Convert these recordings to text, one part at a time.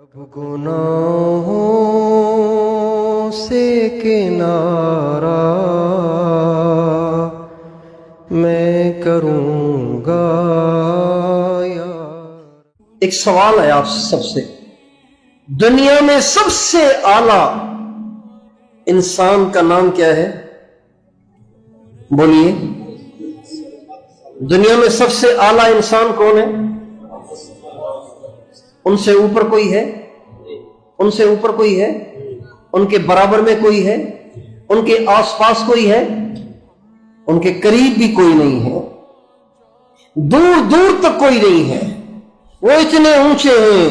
اب گناہوں سے کنارہ میں کروں گا یار۔ ایک سوال ہے آپ سب سے، دنیا میں سب سے اعلیٰ انسان کا نام کیا ہے؟ بولیے، دنیا میں سب سے اعلیٰ انسان کون ہے؟ ان سے اوپر کوئی ہے؟ ان سے اوپر کوئی ہے؟ ان کے برابر میں کوئی ہے؟ ان کے آس پاس کوئی ہے؟ ان کے قریب بھی کوئی نہیں ہے، دور دور تک کوئی نہیں ہے۔ وہ اتنے اونچے ہیں،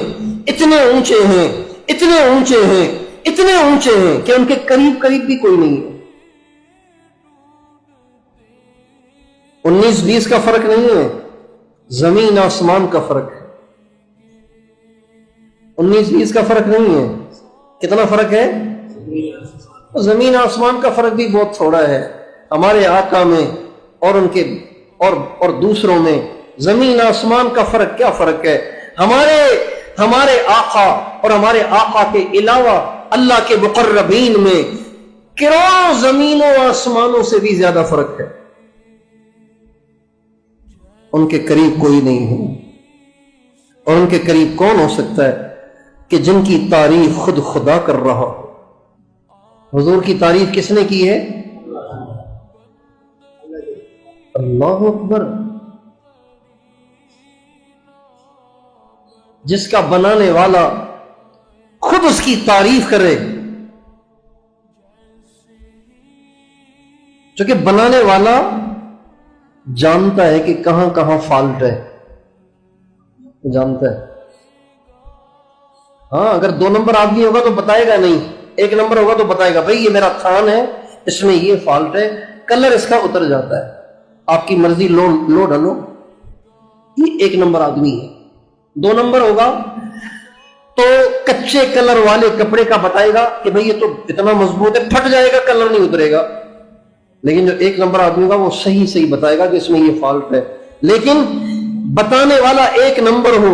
اتنے اونچے ہیں، اتنے اونچے ہیں، اتنے اونچے ہیں کہ ان کے قریب بھی کوئی نہیں ہے۔ 19-20 کا فرق نہیں ہے، زمین آسمان کا فرق ہے۔ 19-20 کا فرق نہیں ہے، کتنا فرق ہے؟ زمین آسمان کا فرق بھی بہت تھوڑا ہے۔ ہمارے آقا میں اور ان کے اور دوسروں میں زمین آسمان کا فرق کیا فرق ہے؟ ہمارے آقا اور ہمارے آقا کے علاوہ اللہ کے مقربین میں کروڑوں زمینوں آسمانوں سے بھی زیادہ فرق ہے۔ ان کے قریب کوئی نہیں ہے، اور ان کے قریب کون ہو سکتا ہے کہ جن کی تعریف خود خدا کر رہا ہو۔ حضور کی تعریف کس نے کی ہے؟ اللہ اکبر۔ جس کا بنانے والا خود اس کی تعریف کرے، چونکہ بنانے والا جانتا ہے کہ کہاں کہاں فالٹ ہے، جانتا ہے۔ ہاں، اگر 2 نمبر آدمی ہوگا تو بتائے گا نہیں، 1 نمبر ہوگا تو بتائے گا بھائی یہ میرا تھان ہے، اس میں یہ فالٹ ہے، کلر اس کا اتر جاتا ہے، آپ کی مرضی لو ڈالو۔ یہ 1 نمبر آدمی ہے۔ 2 نمبر ہوگا تو کچے کلر والے کپڑے کا بتائے گا کہ بھئی یہ تو اتنا مضبوط ہے، پھٹ جائے گا، کلر نہیں اترے گا۔ لیکن جو 1 نمبر آدمی ہوگا وہ صحیح بتائے گا کہ اس میں یہ فالٹ ہے۔ لیکن بتانے والا 1 نمبر ہو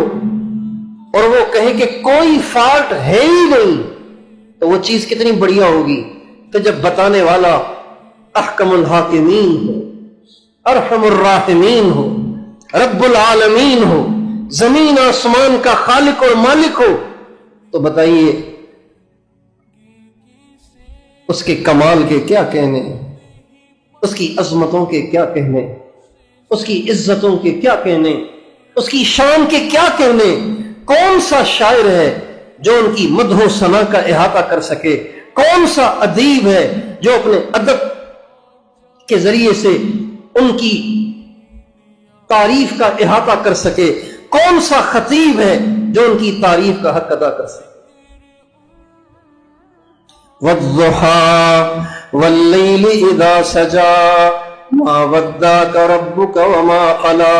اور وہ کہے کہ کوئی فالٹ ہے ہی نہیں، تو وہ چیز کتنی بڑھیا ہوگی۔ تو جب بتانے والا احکم الحاکمین ہو، ارحم الراحمین ہو، رب العالمین ہو، زمین آسمان کا خالق اور مالک ہو، تو بتائیے اس کے کمال کے کیا کہنے، اس کی عظمتوں کے کیا کہنے، اس کی عزتوں کے کیا کہنے، اس کی شان کے کیا کہنے۔ کون سا شاعر ہے جو ان کی مدح و ثنا کا احاطہ کر سکے؟ کون سا ادیب ہے جو اپنے ادب کے ذریعے سے ان کی تعریف کا احاطہ کر سکے؟ کون سا خطیب ہے جو ان کی تعریف کا حق ادا کر سکے؟ وَالضُّحَى وَاللَّيْلِ إِذَا سَجَى مَا وَدَّعَكَ رَبُّكَ وَمَا قَلَى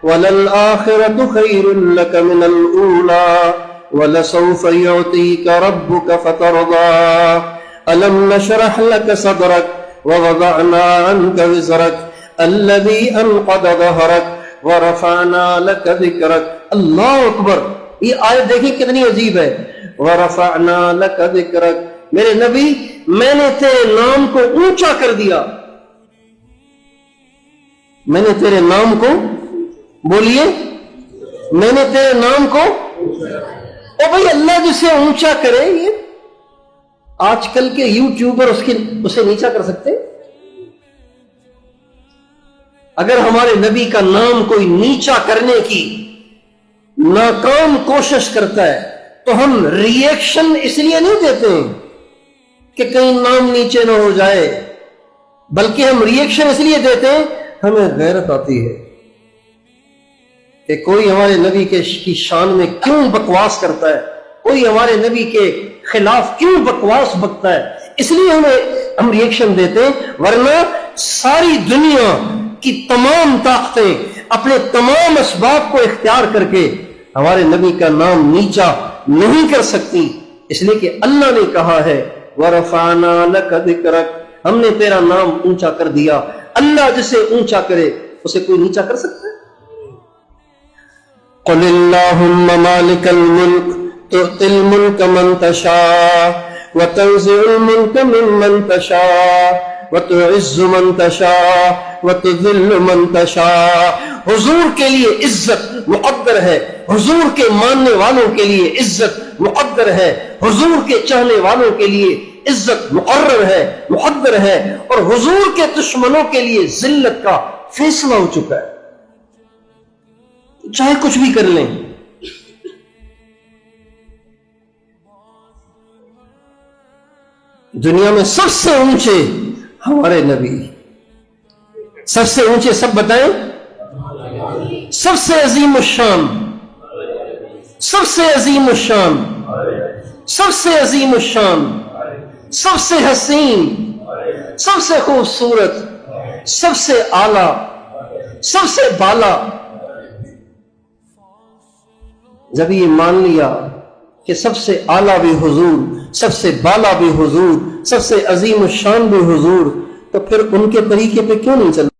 وَلَلْآخِرَةُ خَيْرٌ لَكَ مِنَ الْأُولَى وَلَسَوْفَ يُعْطِيكَ رَبُّكَ فَتَرْضَى أَلَمْ نَشْرَحْ لَكَ صَدْرَكَ وَوَضَعْنَا عَنْكَ وِزْرَكَ الَّذِي أَنقَضَ ظَهْرَكَ وَرَفَعْنَا لَكَ ذِكْرَكَ۔ اللہ اکبر۔ یہ آیت دیکھیں کتنی عجیب ہے۔ وَرَفَعْنَا لَكَ ذِكْرَكَ، میرے نبی میں نے تیرے نام کو اونچا کر دیا، میں نے تیرے نام کو، بولیے، میں نے تیرے نام کو، او بھئی اللہ جسے اونچا کرے، یہ آج کل کے یوٹیوبر اسے نیچا کر سکتے؟ اگر ہمارے نبی کا نام کوئی نیچا کرنے کی ناکام کوشش کرتا ہے تو ہم ری ایکشن اس لیے نہیں دیتے ہیں کہ کہیں نام نیچے نہ ہو جائے، بلکہ ہم ری ایکشن اس لیے دیتے ہیں ہمیں غیرت آتی ہے کہ کوئی ہمارے نبی کی شان میں کیوں بکواس کرتا ہے، کوئی ہمارے نبی کے خلاف کیوں بکواس بکتا ہے، اس لیے ہم ری ایکشن دیتے ہیں۔ ورنہ ساری دنیا کی تمام طاقتیں اپنے تمام اسباب کو اختیار کر کے ہمارے نبی کا نام نیچا نہیں کر سکتی، اس لیے کہ اللہ نے کہا ہے وَرَفَعْنَا لَكَ ذِكْرَكَ، ہم نے تیرا نام اونچا کر دیا۔ اللہ جسے اونچا کرے اسے کوئی نیچا کر سکتا ہے؟ قُلِ اللَّهُمَّ مَالِكَ الْمُلْكِ تؤتی الملک من تشاء وتنزع الملک ممن تشاء وتعز من تشاء وتذل من تشاء. حضور کے لیے عزت مقدر ہے، حضور کے ماننے والوں کے لیے عزت مقدر ہے، حضور کے چاہنے والوں کے لیے عزت مقرر ہے، مقدر ہے، اور حضور کے دشمنوں کے لیے ذلت کا فیصلہ ہو چکا ہے. چاہے کچھ بھی کر لیں. دنیا میں سب سے اونچے ہمارے نبی، سب سے اونچے سب بتائیں، سب سے عظیم الشان، سب سے عظیم الشان، سب سے عظیم الشان، سب سے حسین، سب سے خوبصورت، سب سے اعلی، سب سے بالا. جب یہ مان لیا کہ سب سے اعلیٰ بھی حضور، سب سے بالا بھی حضور، سب سے عظیم الشان بھی حضور، تو پھر ان کے طریقے پہ کیوں نہیں چلتا؟